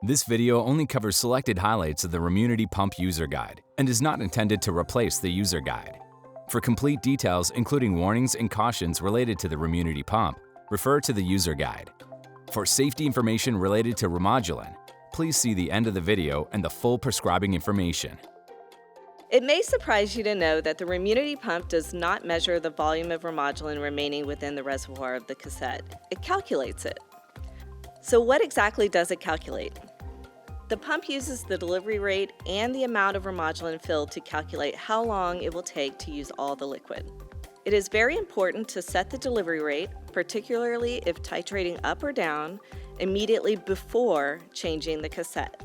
This video only covers selected highlights of the Remunity Pump User Guide and is not intended to replace the user guide. For complete details, including warnings and cautions related to the Remunity Pump, refer to the user guide. For safety information related to Remodulin, please see the end of the video and the full prescribing information. It may surprise you to know that the Remunity pump does not measure the volume of Remodulin remaining within the reservoir of the cassette. It calculates it. So what exactly does it calculate? The pump uses the delivery rate and the amount of Remodulin filled to calculate how long it will take to use all the liquid. It is very important to set the delivery rate, particularly if titrating up or down, immediately before changing the cassette.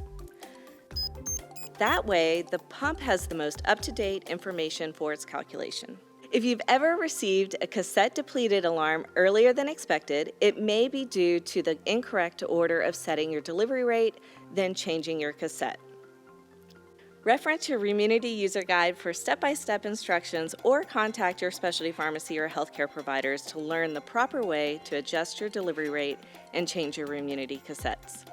That way, the pump has the most up-to-date information for its calculation. If you've ever received a cassette depleted alarm earlier than expected, it may be due to the incorrect order of setting your delivery rate, then changing your cassette. Reference your Remunity user guide for step-by-step instructions or contact your specialty pharmacy or healthcare providers to learn the proper way to adjust your delivery rate and change your Remunity cassettes.